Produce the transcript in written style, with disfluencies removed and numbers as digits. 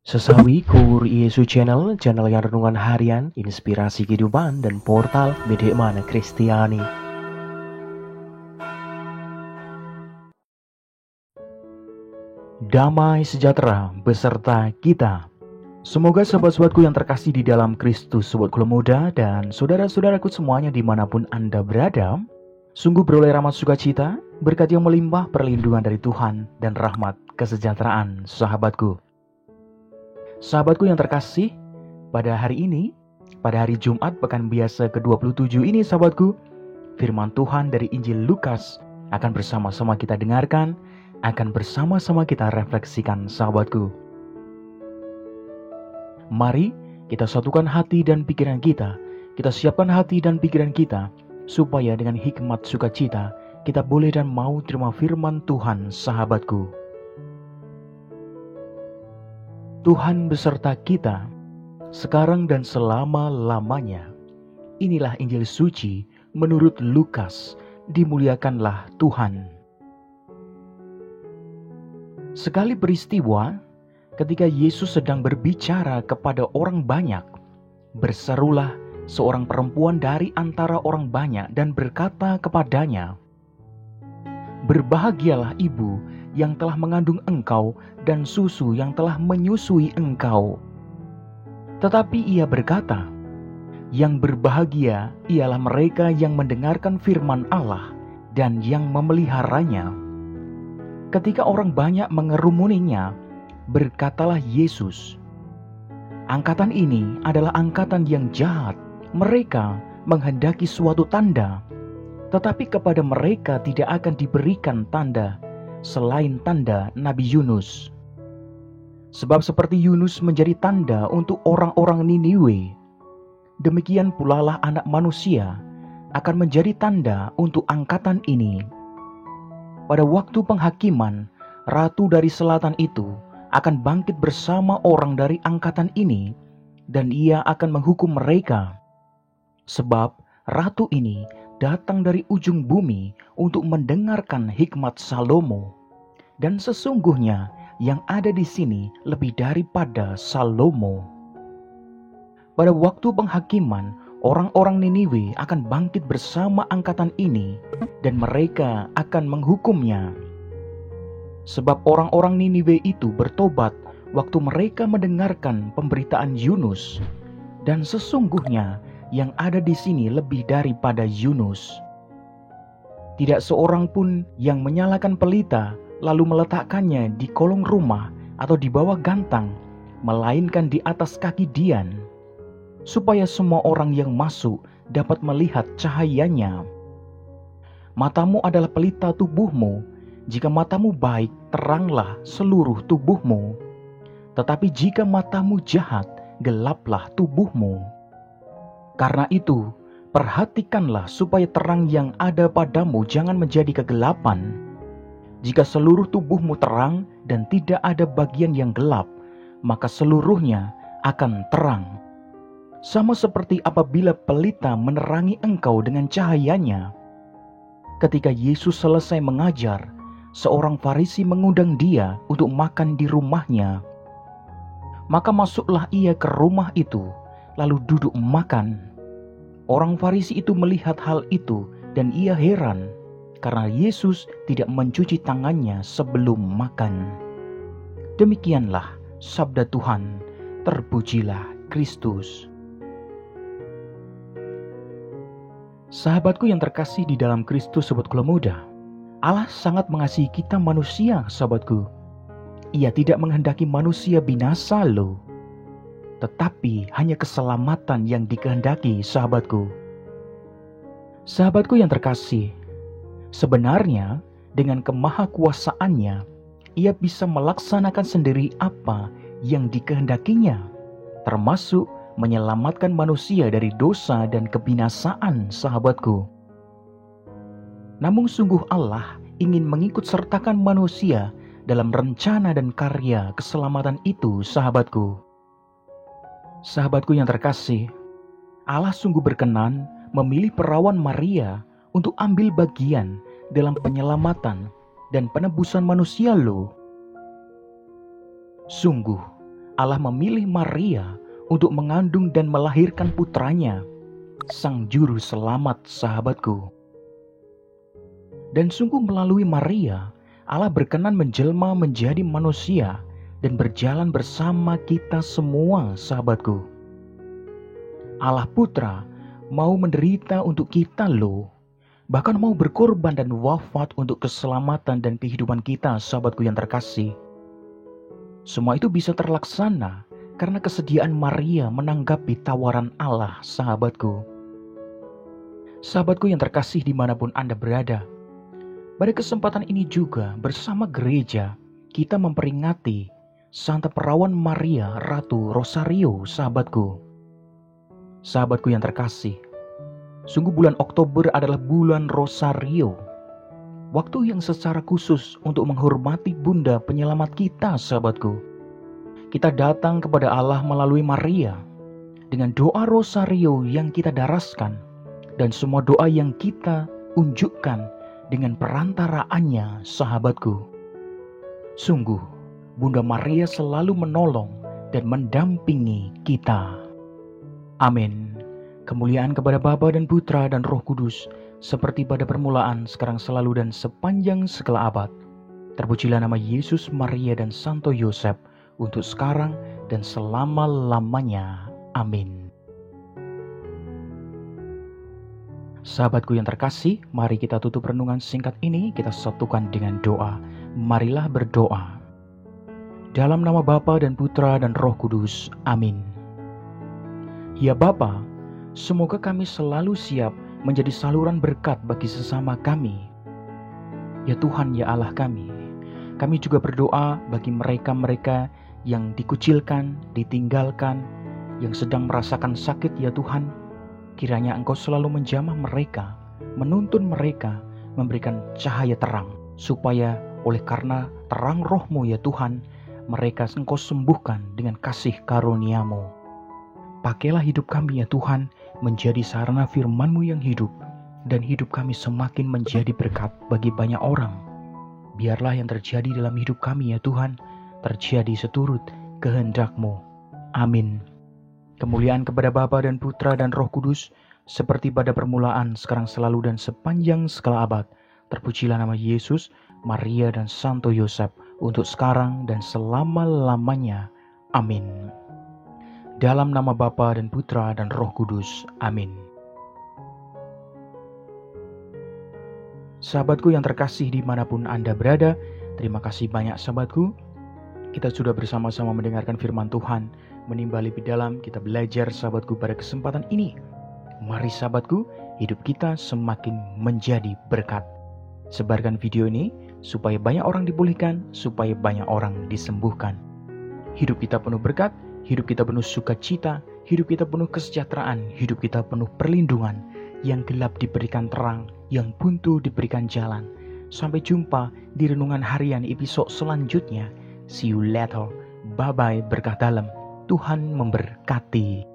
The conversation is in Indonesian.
Sesawi Kur Yesu Channel yang renungan harian, inspirasi kehidupan, dan portal Bedekman Kristiani. Damai sejahtera beserta kita. Semoga sahabat-sahabatku yang terkasih di dalam Kristus, sahabatku muda, dan saudara-saudaraku semuanya dimanapun Anda berada, sungguh beroleh rahmat sukacita, berkat yang melimpah, perlindungan dari Tuhan, dan rahmat kesejahteraan sahabatku. Sahabatku yang terkasih, pada hari ini, pada hari Jumat Pekan Biasa ke-27 ini sahabatku, firman Tuhan dari Injil Lukas akan bersama-sama kita dengarkan, akan bersama-sama kita refleksikan sahabatku. Mari kita satukan hati dan pikiran kita siapkan hati dan pikiran kita, supaya dengan hikmat sukacita, kita boleh dan mau terima firman Tuhan sahabatku. Tuhan beserta kita, sekarang dan selama-lamanya. Inilah Injil suci menurut Lukas, dimuliakanlah Tuhan. Sekali peristiwa, ketika Yesus sedang berbicara kepada orang banyak, berserulah seorang perempuan dari antara orang banyak dan berkata kepadanya, "Berbahagialah ibu yang telah mengandung engkau dan susu yang telah menyusui engkau." Tetapi ia berkata, "Yang berbahagia ialah mereka yang mendengarkan firman Allah dan yang memeliharanya." Ketika orang banyak mengerumuninya, berkatalah Yesus, "Angkatan ini adalah angkatan yang jahat. Mereka menghendaki suatu tanda, tetapi kepada mereka tidak akan diberikan tanda selain tanda Nabi Yunus. Sebab seperti Yunus menjadi tanda untuk orang-orang Niniwe, demikian pula lah Anak Manusia akan menjadi tanda untuk angkatan ini. Pada waktu penghakiman, ratu dari selatan itu akan bangkit bersama orang dari angkatan ini, dan ia akan menghukum mereka. Sebab ratu ini datang dari ujung bumi untuk mendengarkan hikmat Salomo, dan sesungguhnya yang ada di sini lebih daripada Salomo." Pada waktu penghakiman, orang-orang Niniwe akan bangkit bersama angkatan ini, dan mereka akan menghukumnya. Sebab orang-orang Niniwe itu bertobat waktu mereka mendengarkan pemberitaan Yunus, dan sesungguhnya yang ada di sini lebih daripada Yunus. Tidak seorang pun yang menyalakan pelita lalu meletakkannya di kolong rumah atau di bawah gantang, melainkan di atas kaki Dian, supaya semua orang yang masuk dapat melihat cahayanya. Matamu adalah pelita tubuhmu. Jika matamu baik, teranglah seluruh tubuhmu. Tetapi jika matamu jahat, gelaplah tubuhmu. Karena itu, perhatikanlah supaya terang yang ada padamu jangan menjadi kegelapan. Jika seluruh tubuhmu terang dan tidak ada bagian yang gelap, maka seluruhnya akan terang. Sama seperti apabila pelita menerangi engkau dengan cahayanya. Ketika Yesus selesai mengajar, seorang Farisi mengundang dia untuk makan di rumahnya. Maka masuklah ia ke rumah itu, lalu duduk makan. Orang Farisi itu melihat hal itu dan ia heran, karena Yesus tidak mencuci tangannya sebelum makan. Demikianlah sabda Tuhan, terpujilah Kristus. Sahabatku yang terkasih di dalam Kristus, sahabatku muda, Allah sangat mengasihi kita manusia, sahabatku. Ia tidak menghendaki manusia binasa loh, tetapi hanya keselamatan yang dikehendaki, sahabatku. Sahabatku yang terkasih, sebenarnya dengan kemahakuasaannya, ia bisa melaksanakan sendiri apa yang dikehendakinya, termasuk menyelamatkan manusia dari dosa dan kebinasaan, sahabatku. Namun sungguh Allah ingin mengikut sertakan manusia dalam rencana dan karya keselamatan itu, sahabatku. Sahabatku yang terkasih, Allah sungguh berkenan memilih perawan Maria untuk ambil bagian dalam penyelamatan dan penebusan manusia loh. Sungguh Allah memilih Maria untuk mengandung dan melahirkan putranya, Sang Juru Selamat, sahabatku. Dan sungguh melalui Maria, Allah berkenan menjelma menjadi manusia dan berjalan bersama kita semua, sahabatku. Allah Putra mau menderita untuk kita loh. Bahkan mau berkorban dan wafat untuk keselamatan dan kehidupan kita, sahabatku yang terkasih. Semua itu bisa terlaksana karena kesediaan Maria menanggapi tawaran Allah, sahabatku. Sahabatku yang terkasih dimanapun Anda berada, pada kesempatan ini juga bersama gereja kita memperingati Santa Perawan Maria Ratu Rosario, sahabatku. Sahabatku yang terkasih, sungguh bulan Oktober adalah bulan Rosario. Waktu yang secara khusus untuk menghormati Bunda Penyelamat kita, sahabatku. Kita datang kepada Allah melalui Maria dengan doa Rosario yang kita daraskan dan semua doa yang kita unjukkan dengan perantaraannya, sahabatku. Sungguh, Bunda Maria selalu menolong dan mendampingi kita. Amin. Kemuliaan kepada Bapa dan Putra dan Roh Kudus, seperti pada permulaan, sekarang selalu dan sepanjang segala abad. Terpujilah nama Yesus, Maria dan Santo Yosef, untuk sekarang dan selama-lamanya. Amin. Sahabatku yang terkasih, mari kita tutup renungan singkat ini, kita satukan dengan doa. Marilah berdoa. Dalam nama Bapa dan Putra dan Roh Kudus. Amin. Ya Bapa, semoga kami selalu siap menjadi saluran berkat bagi sesama kami. Ya Tuhan, ya Allah kami juga berdoa bagi mereka-mereka yang dikucilkan, ditinggalkan, yang sedang merasakan sakit, ya Tuhan. Kiranya Engkau selalu menjamah mereka, menuntun mereka, memberikan cahaya terang, supaya oleh karena terang Roh-Mu, ya Tuhan, mereka Engkau sembuhkan dengan kasih karunia-Mu. Pakailah hidup kami, ya Tuhan, menjadi sarana firman-Mu yang hidup, dan hidup kami semakin menjadi berkat bagi banyak orang. Biarlah yang terjadi dalam hidup kami, ya Tuhan, terjadi seturut kehendak-Mu. Amin. Kemuliaan kepada Bapa dan Putra dan Roh Kudus, seperti pada permulaan, sekarang selalu dan sepanjang segala abad. Terpujilah nama Yesus, Maria dan Santo Yosef, untuk sekarang dan selama-lamanya. Amin. Dalam nama Bapa dan Putra dan Roh Kudus. Amin. Sahabatku yang terkasih dimanapun Anda berada, terima kasih banyak sahabatku. Kita sudah bersama-sama mendengarkan firman Tuhan, menimba lebih dalam, kita belajar sahabatku pada kesempatan ini. Mari sahabatku, hidup kita semakin menjadi berkat. Sebarkan video ini supaya banyak orang dipulihkan, supaya banyak orang disembuhkan. Hidup kita penuh berkat, hidup kita penuh sukacita, hidup kita penuh kesejahteraan, hidup kita penuh perlindungan. Yang gelap diberikan terang, yang buntu diberikan jalan. Sampai jumpa di renungan harian episode selanjutnya. See you later. Bye-bye, berkah dalam. Tuhan memberkati.